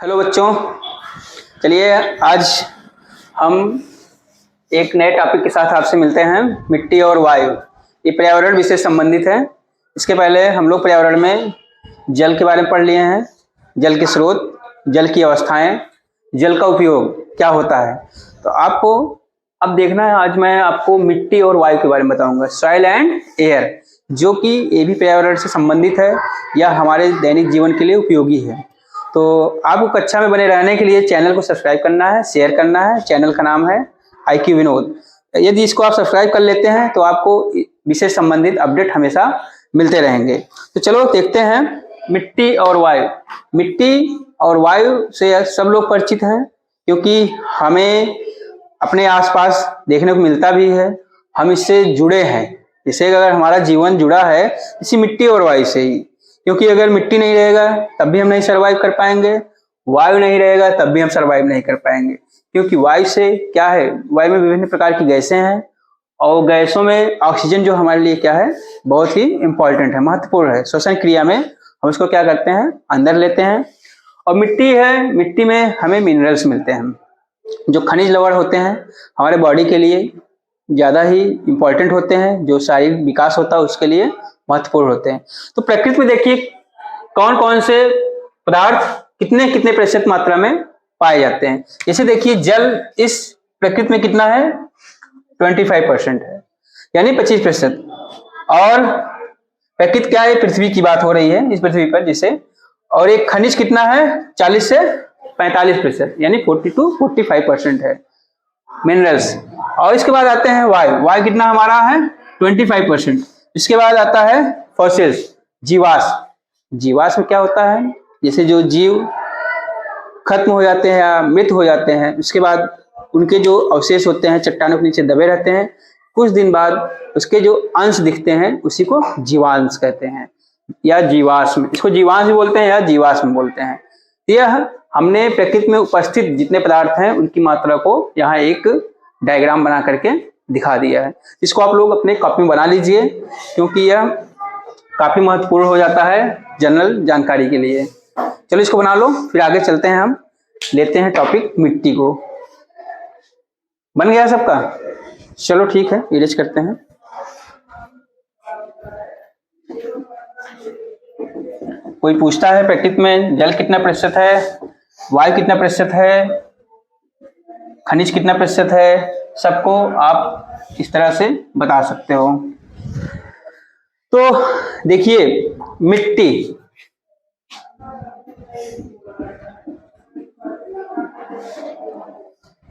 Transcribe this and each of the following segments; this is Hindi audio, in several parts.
हेलो बच्चों, चलिए आज हम एक नए टॉपिक के साथ आपसे मिलते हैं। मिट्टी और वायु, ये पर्यावरण विषय से संबंधित है। इसके पहले हम लोग पर्यावरण में जल के बारे में पढ़ लिए हैं, जल के स्रोत, जल की अवस्थाएं, जल का उपयोग क्या होता है। तो आपको अब देखना है, आज मैं आपको मिट्टी और वायु के बारे में बताऊंगा, सॉइल एंड एयर, जो कि ये भी पर्यावरण से संबंधित है या हमारे दैनिक जीवन के लिए उपयोगी है। तो आपको कक्षा में बने रहने के लिए चैनल को सब्सक्राइब करना है, शेयर करना है। चैनल का नाम है IQ विनोद। यदि इसको आप सब्सक्राइब कर लेते हैं तो आपको विषय संबंधित अपडेट हमेशा मिलते रहेंगे। तो चलो देखते हैं मिट्टी और वायु। मिट्टी और वायु से सब लोग परिचित हैं, क्योंकि हमें अपने आसपास देखने को मिलता भी है, हम इससे जुड़े हैं। जैसे अगर हमारा जीवन जुड़ा है इसी मिट्टी और वायु से ही, क्योंकि अगर मिट्टी नहीं रहेगा तब भी हम नहीं सर्वाइव कर पाएंगे, वायु नहीं रहेगा तब भी हम सर्वाइव नहीं कर पाएंगे। क्योंकि वायु से क्या है, वायु में विभिन्न प्रकार की गैसें हैं और गैसों में ऑक्सीजन जो हमारे लिए क्या है, बहुत ही इंपॉर्टेंट है, महत्वपूर्ण है। श्वसन क्रिया में हम इसको क्या करते हैं, अंदर लेते हैं। और मिट्टी है, मिट्टी में हमें मिनरल्स मिलते हैं, जो खनिज लवण होते हैं, हमारे बॉडी के लिए ज़्यादा ही इम्पोर्टेंट होते हैं, जो शारीरिक विकास होता है उसके लिए महत्वपूर्ण होते हैं। तो प्रकृति में देखिए कौन कौन से पदार्थ कितने कितने प्रतिशत मात्रा में पाए जाते हैं। जैसे देखिए जल इस प्रकृति में कितना है, 25% है, यानी 25%। और प्रकृति क्या है, पृथ्वी की बात हो रही है इस पृथ्वी पर जिसे, और एक खनिज कितना है, 40 से 45%, यानी 40 to 45% है मिनरल्स। और इसके बाद आते हैं वायु। वायु कितना हमारा है, 25%। इसके बाद आता है फॉसिल्स, जीवाश्म। जीवाश्म क्या होता है, जैसे जो जीव खत्म हो जाते हैं या मृत हो जाते हैं, उसके बाद उनके जो अवशेष होते हैं चट्टानों के नीचे दबे रहते हैं, कुछ दिन बाद उसके जो अंश दिखते हैं उसी को जीवांश कहते हैं या जीवाश्म। इसको जीवांश भी बोलते हैं या जीवाश्म बोलते हैं। यह हमने प्रकृति में उपस्थित जितने पदार्थ हैं उनकी मात्रा को यहाँ एक डायग्राम बना करके दिखा दिया है। इसको आप लोग अपने कॉपी में बना लीजिए, क्योंकि यह काफी महत्वपूर्ण हो जाता है जनरल जानकारी के लिए। चलो इसको बना लो, फिर आगे चलते हैं। हम लेते हैं टॉपिक मिट्टी को। बन गया सबका? चलो ठीक है, इरेज करते हैं। कोई पूछता है प्रकृति में जल कितना प्रतिशत है, वायु कितना प्रतिशत है, खनिज कितना प्रतिशत है, सबको आप इस तरह से बता सकते हो। तो देखिए मिट्टी,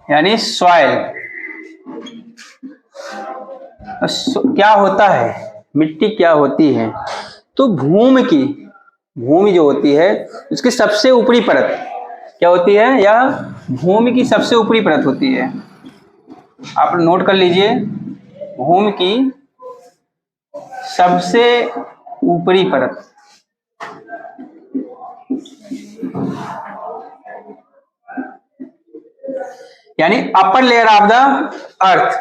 यानी सॉइल, क्या होता है, मिट्टी क्या होती है। तो भूमि जो होती है उसकी सबसे ऊपरी परत क्या होती है, या भूमि की सबसे ऊपरी परत होती है। आप नोट कर लीजिए, भूमि की सबसे ऊपरी परत, यानी upper layer of the earth,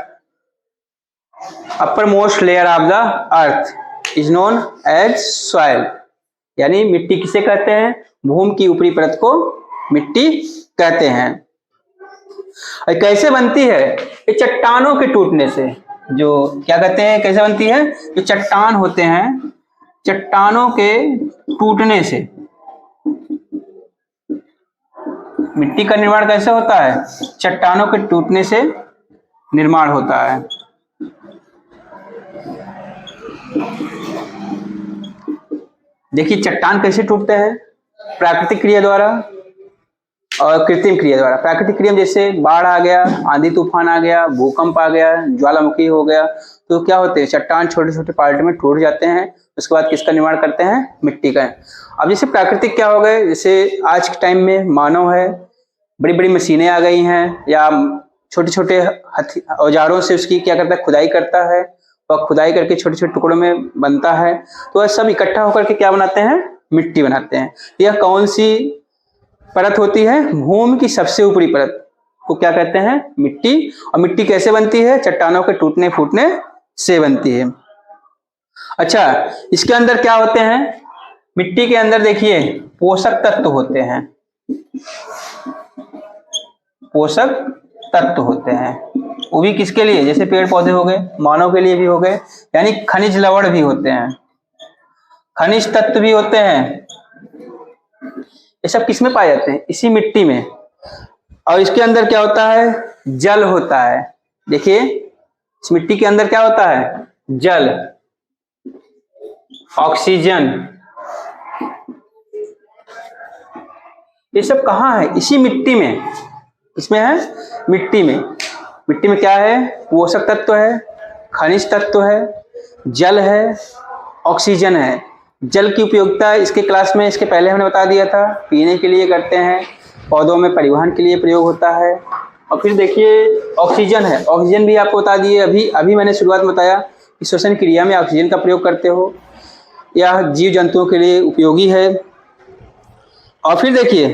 upper most layer of the earth is known as soil. यानी मिट्टी किसे कहते हैं, भूमि की ऊपरी परत को मिट्टी कहते हैं। और कैसे बनती है, ये चट्टानों के टूटने से। जो क्या कहते हैं, कैसे बनती है, जो चट्टान होते हैं, चट्टानों के टूटने से मिट्टी का निर्माण कैसे होता है, चट्टानों के टूटने से निर्माण होता है। देखिए चट्टान कैसे टूटते हैं, प्राकृतिक क्रिया द्वारा और कृत्रिम क्रिया द्वारा। प्राकृतिक क्रिया जैसे बाढ़ आ गया, आंधी तूफान आ गया, भूकंप आ गया, ज्वालामुखी हो गया, तो क्या होते हैं, चट्टान छोटे छोटे पार्ट में टूट जाते हैं। उसके बाद किसका निर्माण करते हैं, मिट्टी का। अब जैसे प्राकृतिक क्या हो गए, जैसे आज के टाइम में मानव है, बड़ी बड़ी मशीनें आ गई हैं, या छोटे छोटे औजारों से उसकी क्या करता है, खुदाई करता है, और खुदाई करके छोटे छोटे टुकड़ों में बनता है। तो वह सब इकट्ठा होकर के क्या बनाते हैं, मिट्टी बनाते हैं। यह कौन सी परत होती है, भूमि की सबसे ऊपरी परत को क्या कहते हैं, मिट्टी। और मिट्टी कैसे बनती है, चट्टानों के टूटने फूटने से बनती है। अच्छा, इसके अंदर क्या होते हैं, मिट्टी के अंदर देखिए पोषक तत्व होते हैं। पोषक तत्व होते हैं, वो भी किसके लिए, जैसे पेड़ पौधे हो गए, मानव के लिए भी हो गए, यानी खनिज लवण भी होते हैं, खनिज तत्व भी होते हैं। ये सब किस में पाए जाते हैं, इसी मिट्टी में। और इसके अंदर क्या होता है, जल होता है। देखिए इस मिट्टी के अंदर क्या होता है, जल, ऑक्सीजन, ये सब कहाँ है, इसी मिट्टी में। इसमें है मिट्टी में। मिट्टी में क्या है, पोषक तत्व है, खनिज तत्व है, जल है, ऑक्सीजन है। जल की उपयोगिता इसके क्लास में, इसके पहले हमने बता दिया था, पीने के लिए करते हैं, पौधों में परिवहन के लिए प्रयोग होता है। और फिर देखिए ऑक्सीजन है, ऑक्सीजन भी आपको बता दिए, अभी मैंने शुरुआत में बताया कि श्वसन क्रिया में ऑक्सीजन का प्रयोग करते हो, यह जीव जंतुओं के लिए उपयोगी है। और फिर देखिए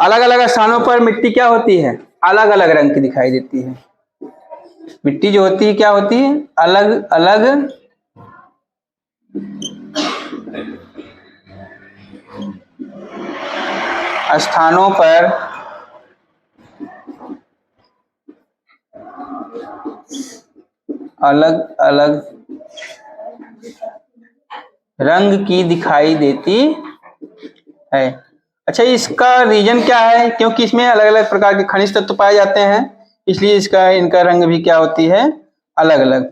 अलग अलग स्थानों पर मिट्टी क्या होती है, अलग अलग रंग की दिखाई देती है। मिट्टी जो होती है क्या होती है, अलग अलग स्थानों पर अलग अलग रंग की दिखाई देती है। अच्छा, इसका रीजन क्या है, क्योंकि इसमें अलग अलग प्रकार के खनिज तत्व पाए जाते हैं, इसलिए इनका रंग भी क्या होती है, अलग अलग।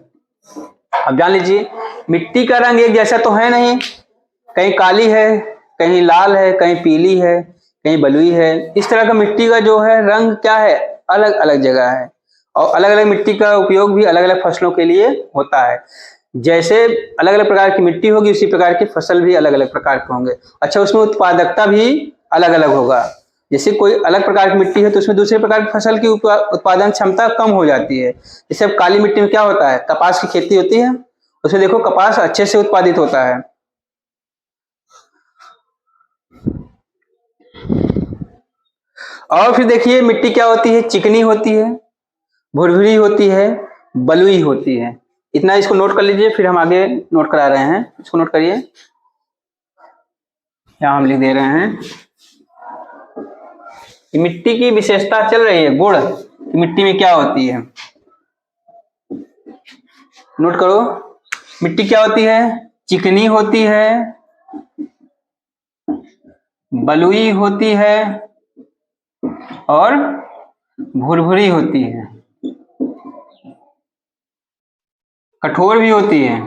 अब जान लीजिए मिट्टी का रंग एक जैसा तो है नहीं, कहीं काली है, कहीं लाल है, कहीं पीली है, कहीं बलुई है। इस तरह का मिट्टी का जो है रंग क्या है, अलग अलग जगह है। और अलग अलग मिट्टी का उपयोग भी अलग अलग फसलों के लिए होता है। जैसे अलग अलग प्रकार की मिट्टी होगी उसी प्रकार की फसल भी अलग अलग प्रकार के होंगे। अच्छा, उसमें उत्पादकता भी अलग अलग होगा। जैसे कोई अलग प्रकार की मिट्टी है तो उसमें दूसरे प्रकार की फसल की उत्पादन क्षमता कम हो जाती है। जैसे अब काली मिट्टी में क्या होता है, कपास की खेती होती है, उसमें देखो कपास अच्छे से उत्पादित होता है। और फिर देखिए मिट्टी क्या होती है, चिकनी होती है, भुरभुरी होती है, बलुई होती है। इतना इसको नोट कर लीजिए, फिर हम आगे नोट करा रहे हैं, इसको नोट करिए, यहाँ हम लिख दे रहे हैं। मिट्टी की विशेषता चल रही है, गुण कि मिट्टी में क्या होती है, नोट करो। मिट्टी क्या होती है, चिकनी होती है, बलुई होती है और भुरभुरी होती है, कठोर भी होती है।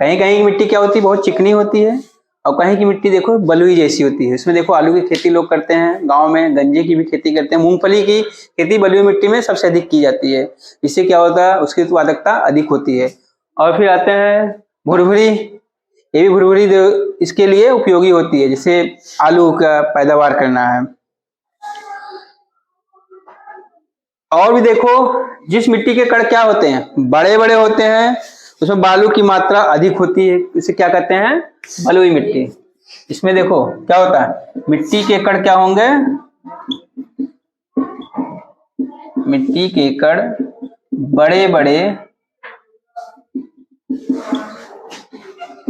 कहीं कहीं की मिट्टी क्या होती है, बहुत चिकनी होती है, और कहीं की मिट्टी देखो बलुई जैसी होती है। इसमें देखो आलू की खेती लोग करते हैं, गांव में गंजे की भी खेती करते हैं, मूंगफली की खेती बलुई मिट्टी में सबसे अधिक की जाती है। इससे क्या होता है, उसकी उत्पादकता अधिक होती है। और फिर आते हैं भुरभुरी, ये भी भुरभुरी इसके लिए उपयोगी होती है, जैसे आलू का पैदावार करना है। और भी देखो जिस मिट्टी के कण क्या होते हैं, बड़े बड़े होते हैं, उसमें बालू की मात्रा अधिक होती है, इसे क्या कहते हैं, बलुई मिट्टी। इसमें देखो क्या होता है, मिट्टी के कण क्या होंगे, मिट्टी के कण बड़े बड़े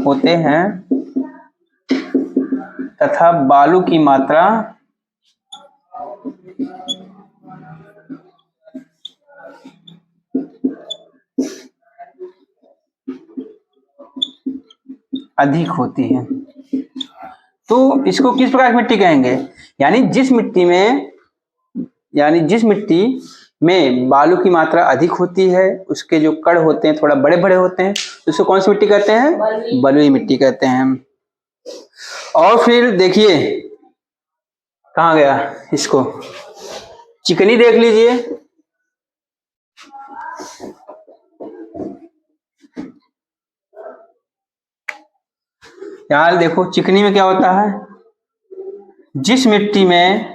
होते हैं तथा बालू की मात्रा अधिक होती है। तो इसको किस प्रकार की मिट्टी कहेंगे, यानी जिस मिट्टी में बालू की मात्रा अधिक होती है, उसके जो कण होते हैं थोड़ा बड़े बड़े होते हैं, उसको कौन सी मिट्टी कहते हैं, बलुई मिट्टी कहते हैं। और फिर देखिए कहाँ गया, इसको चिकनी देख लीजिए, यार देखो चिकनी में क्या होता है, जिस मिट्टी में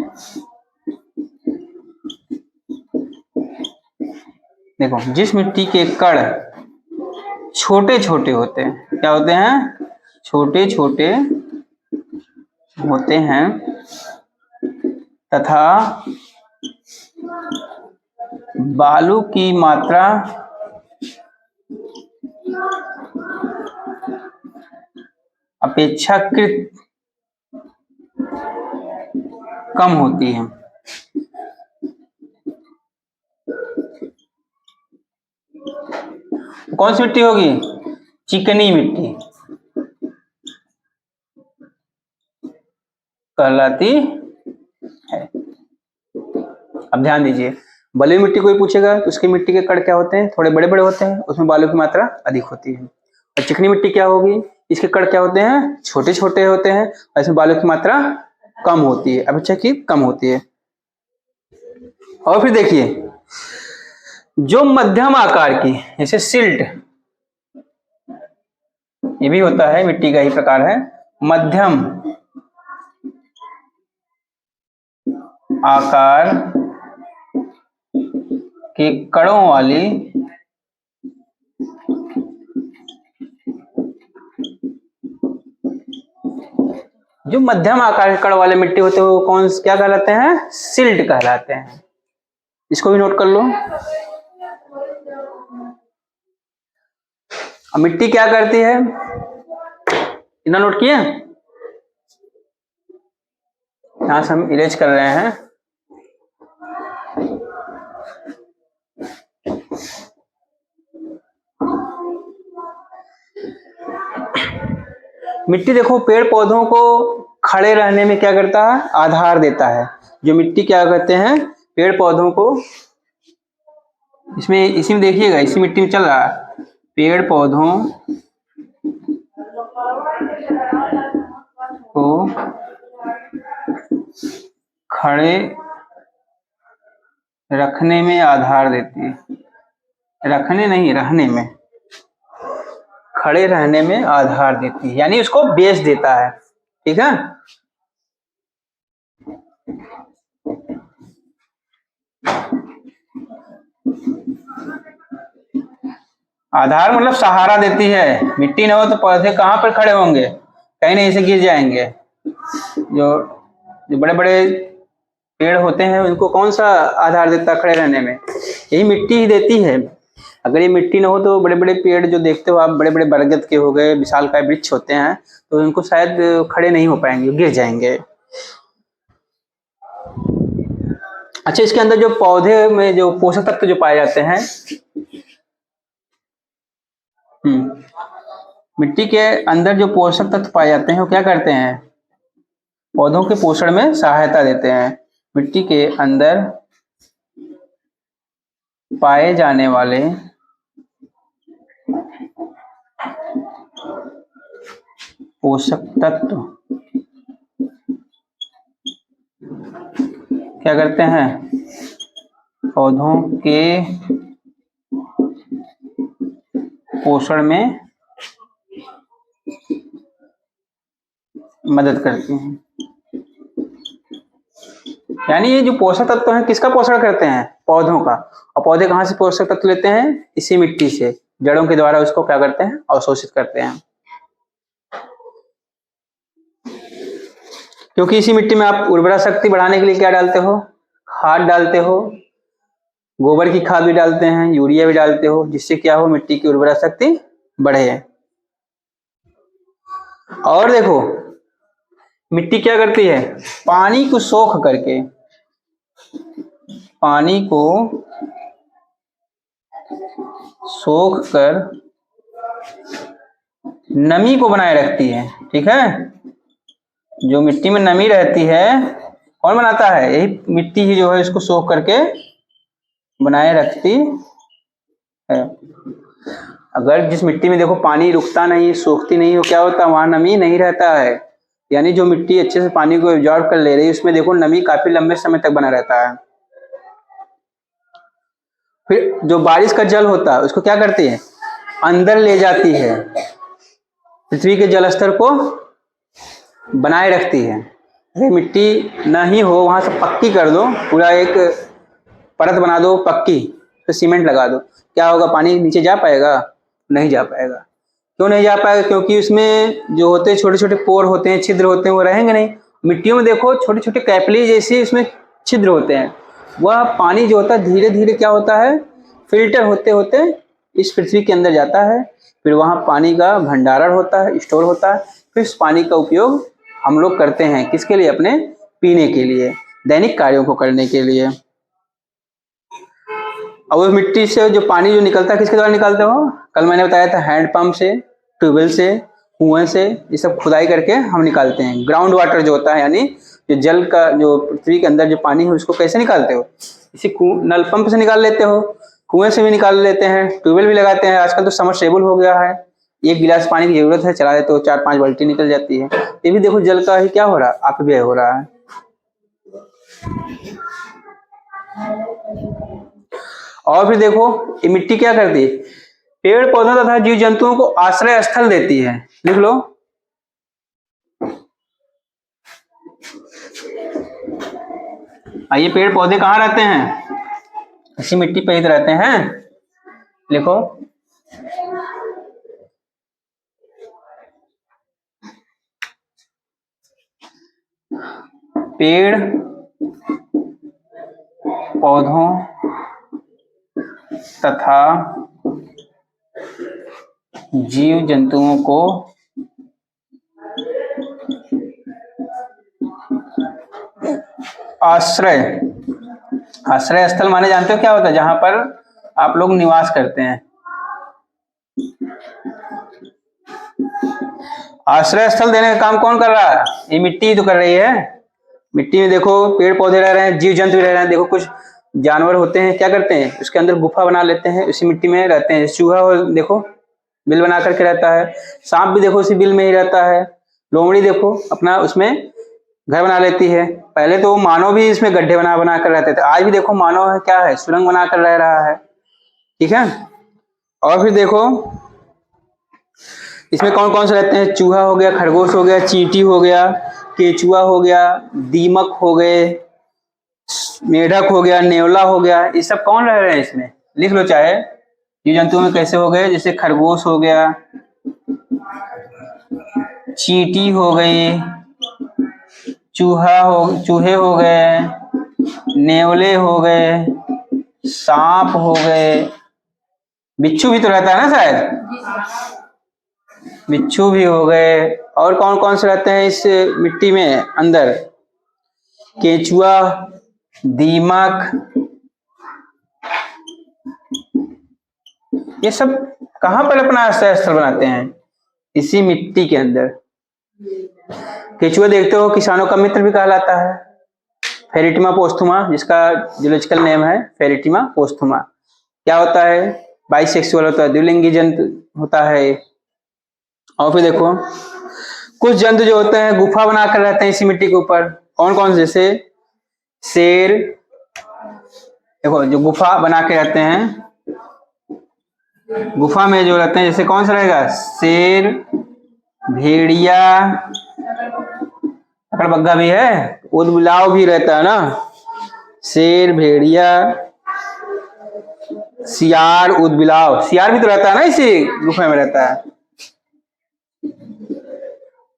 देखो जिस मिट्टी के कण छोटे छोटे होते हैं, क्या होते हैं, छोटे छोटे होते हैं तथा बालू की मात्रा अपेक्षाकृत कम होती है। कौन सी मिट्टी होगी? चिकनी मिट्टी कहलाती है। अब ध्यान दीजिए, बलुई मिट्टी कोई पूछेगा तो उसकी मिट्टी के कण क्या होते हैं? थोड़े बड़े बड़े होते हैं, उसमें बालू की मात्रा अधिक होती है। और चिकनी मिट्टी क्या होगी? इसके कण क्या होते हैं? छोटे छोटे होते हैं और इसमें बालू की मात्रा कम होती है, अपेक्षा की कम होती है। और फिर देखिए, जो मध्यम आकार की, जैसे सिल्ट, ये भी होता है, मिट्टी का ही प्रकार है। मध्यम आकार के कणों वाली जो मध्यम आकार के कण वाले मिट्टी होते हैं वो क्या कहलाते हैं? सिल्ट कहलाते हैं। इसको भी नोट कर लो। अब मिट्टी क्या करती है? इतना नोट किया? यहां से हम इरेज कर रहे हैं। मिट्टी देखो पेड़ पौधों को खड़े रहने में क्या करता है? आधार देता है। जो मिट्टी क्या करते हैं? पेड़ पौधों को, इसमें इसी में देखिएगा, इसी मिट्टी में चल रहा है, पेड़ पौधों को खड़े रखने में आधार देती है। रखने नहीं, रहने में, खड़े रहने में आधार देती है, यानी उसको बेस देता है। ठीक है। आधार मतलब सहारा देती है। मिट्टी ना हो तो पौधे कहाँ पर खड़े होंगे? कहीं नहीं से गिर जाएंगे। जो बड़े बड़े पेड़ होते हैं उनको कौन सा आधार देता है खड़े रहने में? यही मिट्टी ही देती है। अगर ये मिट्टी ना हो तो बड़े बड़े पेड़ जो देखते हो आप, बड़े बड़े बरगद के हो गए, विशालकाय वृक्ष होते हैं, तो उनको शायद खड़े नहीं हो पाएंगे, गिर जाएंगे। अच्छा, इसके अंदर जो पौधे में जो पोषक तत्व जो पाए जाते हैं, मिट्टी के अंदर जो पोषक तत्व पाए जाते हैं वो क्या करते हैं? पौधों के पोषण में सहायता देते हैं। मिट्टी के अंदर पाए जाने वाले पोषक तत्व क्या करते हैं? पौधों के पोषण में मदद करते हैं। यानी ये जो पोषक तत्व हैं किसका पोषण करते हैं? पौधों का। और पौधे कहाँ से पोषक तत्व लेते हैं? इसी मिट्टी से, जड़ों के द्वारा उसको क्या करते हैं? अवशोषित करते हैं। क्योंकि इसी मिट्टी में आप उर्वरा शक्ति बढ़ाने के लिए क्या डालते हो? खाद डालते हो, गोबर की खाद भी डालते हैं, यूरिया भी डालते हो, जिससे क्या हो? मिट्टी की उर्वरा शक्ति बढ़े। और देखो मिट्टी क्या करती है? पानी को सोख करके, पानी को सोख कर नमी को बनाए रखती है। ठीक है। जो मिट्टी में नमी रहती है कौन बनाता है? यही मिट्टी ही जो है इसको सोख करके बनाए रखती है। अगर जिस मिट्टी में देखो पानी रुकता नहीं, सोखती नहीं हो, क्या होता? वहां नमी नहीं रहता है। यानी जो मिट्टी अच्छे से पानी को एब्जॉर्ब कर ले रही है उसमें देखो नमी काफी लंबे समय तक बना रहता है। फिर जो बारिश का जल होता है उसको क्या करती है? अंदर ले जाती है, पृथ्वी के जल स्तर को बनाए रखती है। अगर मिट्टी नहीं हो वहां से पक्की कर दो, पूरा एक परत बना दो पक्की, तो सीमेंट लगा दो, क्या होगा? पानी नीचे जा पाएगा? नहीं जा पाएगा। क्यों नहीं जा पाएगा? क्योंकि उसमें जो होते हैं छोटे छोटे पोर होते हैं, छिद्र होते हैं, वो रहेंगे नहीं। मिट्टियों में देखो छोटे छोटे कैपिलरी जैसे इसमें छिद्र होते हैं। वह पानी जो होता है धीरे धीरे क्या होता है? फिल्टर होते होते इस पृथ्वी के अंदर जाता है। फिर वहाँ पानी का भंडारण होता है, स्टोर होता है। फिर इस पानी का उपयोग हम लोग करते हैं किसके लिए? अपने पीने के लिए। दैनिक कार्यों को करने के लिए। अब उस मिट्टी से जो पानी जो निकलता है किसके द्वारा निकालते हो? कल मैंने बताया था हैंडपंप से, ट्यूबवेल से, कुएं से, ये सब खुदाई करके हम निकालते हैं। ग्राउंड वाटर जो होता है यानी जो जल का जो पृथ्वी के अंदर जो पानी है उसको कैसे निकालते हो? इसी नल पंप से निकाल लेते हो, कुएं से भी निकाल लेते हैं, ट्यूबवेल भी लगाते हैं। आजकल तो समरसेबल हो गया है, एक गिलास पानी की जरूरत है, चला देते हो 4-5 बाल्टी निकल जाती है। ये भी देखो जल का ही क्या हो रहा है, अपव्यय हो रहा है। और फिर देखो ये मिट्टी क्या करती है? पेड़ पौधों तथा जीव जंतुओं को आश्रय स्थल देती है। लिख लो, आइए पेड़ पौधे कहाँ रहते हैं? इसी मिट्टी पे ही तो रहते हैं। लिखो, पेड़ पौधों तथा जीव जंतुओं को आश्रय स्थल माने जानते हो क्या होता है? जहां पर आप लोग निवास करते हैं। आश्रय स्थल देने का काम कौन कर रहा है? ये मिट्टी ही तो कर रही है। मिट्टी में देखो पेड़ पौधे रह रहे हैं, जीव जंतु रह रहे हैं। देखो कुछ जानवर होते हैं, क्या करते हैं? उसके अंदर गुफा बना लेते हैं, उसी मिट्टी में रहते हैं। चूहा देखो बिल बना करके रहता है, सांप भी देखो उसी बिल में ही रहता है, लोमड़ी देखो अपना उसमें घर बना लेती है। पहले तो मानव भी इसमें गड्ढे बना कर रहते थे, आज भी देखो मानव है क्या है, सुरंग बना कर रह रहा है। ठीक है। और फिर देखो इसमें कौन कौन से रहते हैं? चूहा हो गया, खरगोश हो गया, चींटी हो गया, केचुआ हो गया, दीमक हो गए, मेढक हो गया, नेवला हो गया। ये सब कौन रह रहे हैं इसमें? लिख लो चाहे जीव जंतुओं में कैसे हो गए, जैसे खरगोश हो गया, चींटी हो गई, चूहे हो गए, नेवले हो गए, सांप हो गए, बिच्छू भी तो रहता है ना शायद, बिच्छू भी हो गए। और कौन कौन से रहते हैं इस मिट्टी में अंदर? केचुआ, दीमक, ये सब कहां पर अपना आश्रय स्थल बनाते हैं? इसी मिट्टी के अंदर। केचुआ देखते हो किसानों का मित्र भी कहलाता है, फेरिटिमा पोस्थुमा, जिसका जूलॉजिकल नेम है फेरिटिमा पोस्थुमा। क्या होता है? बाइसेक्सुअल होता है, द्विलिंगी जंतु होता है। और फिर देखो कुछ जंतु जो होते हैं गुफा बनाकर रहते हैं इसी मिट्टी के ऊपर। कौन कौन से? जैसे शेर, देखो जो गुफा बना के रहते हैं, गुफा में जो रहते हैं, जैसे कौन सा रहेगा? शेर, भेड़िया, अकड़बग्गा भी है, ऊदबिलाव भी रहता है ना, शेर, भेड़िया, सियार, ऊदबिलाव, सियार भी तो रहता है ना इसी गुफा में रहता है।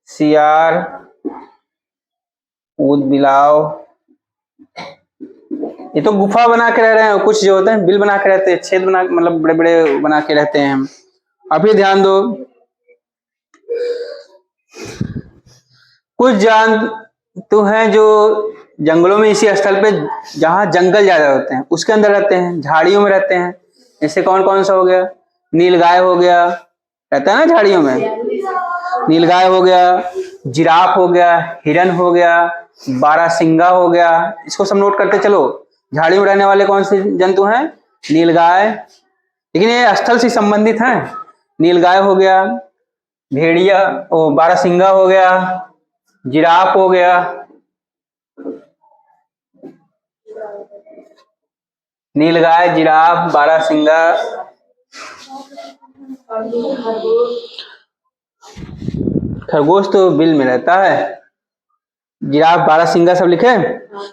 सियार, ऊदबिलाव, ये तो गुफा बना के रह रहे हैं। कुछ जो होते हैं बिल बना के रहते हैं, छेद बना, मतलब बड़े बड़े बना के रहते हैं। अब फिर ध्यान दो, कुछ जंतु हैं जो जंगलों में इसी स्थल पे, जहां जंगल ज्यादा होते हैं उसके अंदर रहते हैं, झाड़ियों में रहते हैं। जैसे कौन कौन सा हो गया? नीलगाय हो गया, रहता है ना झाड़ियों में, नीलगाय हो गया, जिराफ हो गया, हिरन हो गया, बारहसिंगा हो गया। इसको सब नोट करते चलो। झाड़ियों में रहने वाले कौन से जंतु हैं? नीलगाय, लेकिन ये स्थल से संबंधित हैं। नीलगाय हो गया, भेड़िया, बारहसिंगा हो गया, जिराफ हो गया, नीलगाय, जिराफ, बारहसिंगा, खरगोश तो बिल में रहता है, जिराफ, बारहसिंगा सब लिखे।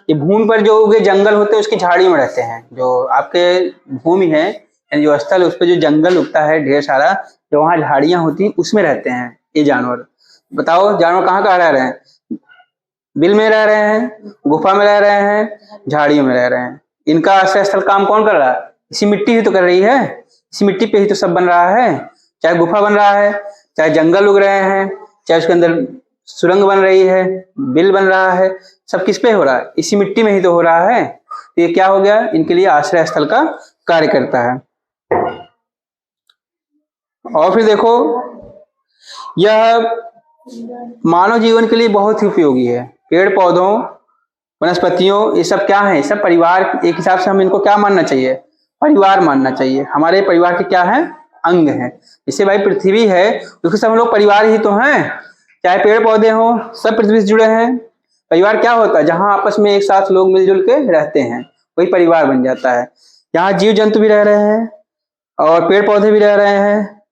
ये भूमि पर जो उगे जंगल होते हैं उसकी झाड़ियों में रहते हैं। जो आपके भूमि है यानी जो स्थल है उस पर जो जंगल उगता है ढेर सारा, जो वहां झाड़ियां होती हैं उसमें रहते हैं ये जानवर। बताओ जानवर कहाँ कहाँ रह रहे हैं? बिल में रह रहे हैं, गुफा में रह रहे हैं, झाड़ियों में रह रहे हैं। इनका आश्रय स्थल काम कौन कर रहा है? इसी मिट्टी ही तो कर रही है, इसी मिट्टी पे ही तो सब बन रहा है। चाहे गुफा बन रहा है, चाहे जंगल उग रहे हैं, चाहे उसके अंदर सुरंग बन रही है, बिल बन रहा है, सब किस पे हो रहा है, इसी मिट्टी में ही तो हो रहा है। तो ये क्या हो गया, इनके लिए आश्रय स्थल का कार्य करता है। और फिर देखो, यह मानव जीवन के लिए बहुत ही उपयोगी है। पेड़ पौधों, वनस्पतियों, ये सब क्या है, सब परिवार, एक हिसाब से हम इनको क्या मानना चाहिए, परिवार मानना चाहिए। हमारे परिवार के क्या है, अंग हैं। जैसे भाई पृथ्वी है, क्योंकि सब हम लोग परिवार ही तो हैं। चाहे पेड़ पौधे हों, सब पृथ्वी से जुड़े हैं। परिवार क्या होता है, जहां आपस में एक साथ लोग मिलजुल के रहते हैं, वही परिवार बन जाता है। यहाँ जीव जंतु भी रह रहे हैं और पेड़ पौधे भी रह रहे हैं,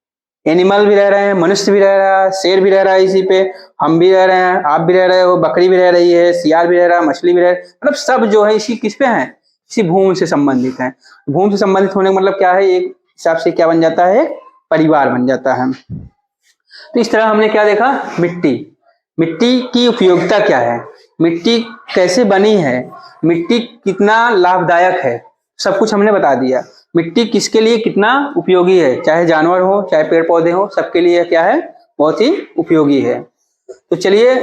एनिमल भी रह रहे हैं, मनुष्य भी रह रहा है, शेर भी रह रहा है, इसी पे हम भी रह रहे हैं, आप भी रह रहे हो, बकरी भी रह रही है, सियार भी रह रहा है, मछली भी रह रही है। मतलब सब जो है इसी किस पे है, इसी भूमि से संबंधित है। भूमि से संबंधित होने का मतलब क्या है, एक हिसाब से क्या बन जाता है, एक परिवार बन जाता है। तो इस तरह हमने क्या देखा, मिट्टी, मिट्टी की उपयोगिता क्या है, मिट्टी कैसे बनी है, मिट्टी कितना लाभदायक है, सब कुछ हमने बता दिया। मिट्टी किसके लिए कितना उपयोगी है, चाहे जानवर हो चाहे पेड़ पौधे हो, सबके लिए क्या है, बहुत ही उपयोगी है। तो चलिए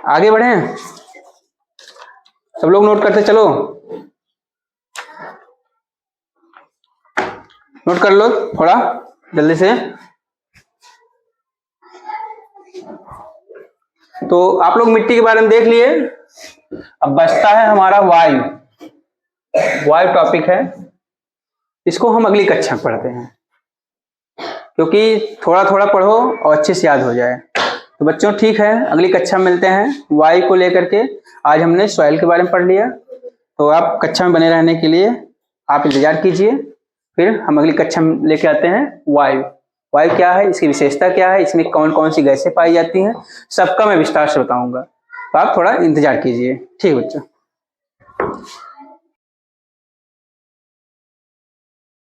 आगे बढ़े, सब लोग नोट करते चलो, नोट कर लो थोड़ा जल्दी से। तो आप लोग मिट्टी के बारे में देख लिए। अब बचता है हमारा वायु, वायु टॉपिक है, इसको हम अगली कक्षा में पढ़ते हैं, क्योंकि थोड़ा थोड़ा पढ़ो और अच्छे से याद हो जाए। तो बच्चों ठीक है, अगली कक्षा में मिलते हैं वायु को लेकर के। आज हमने सॉइल के बारे में पढ़ लिया, तो आप कक्षा में बने रहने के लिए आप इंतजार कीजिए, फिर हम अगली कक्षा में लेके आते हैं वायु। वायु क्या है, इसकी विशेषता क्या है, इसमें कौन कौन सी गैसें पाई जाती हैं, सबका मैं विस्तार से बताऊंगा। तो आप थोड़ा इंतजार कीजिए, ठीक बच्चों।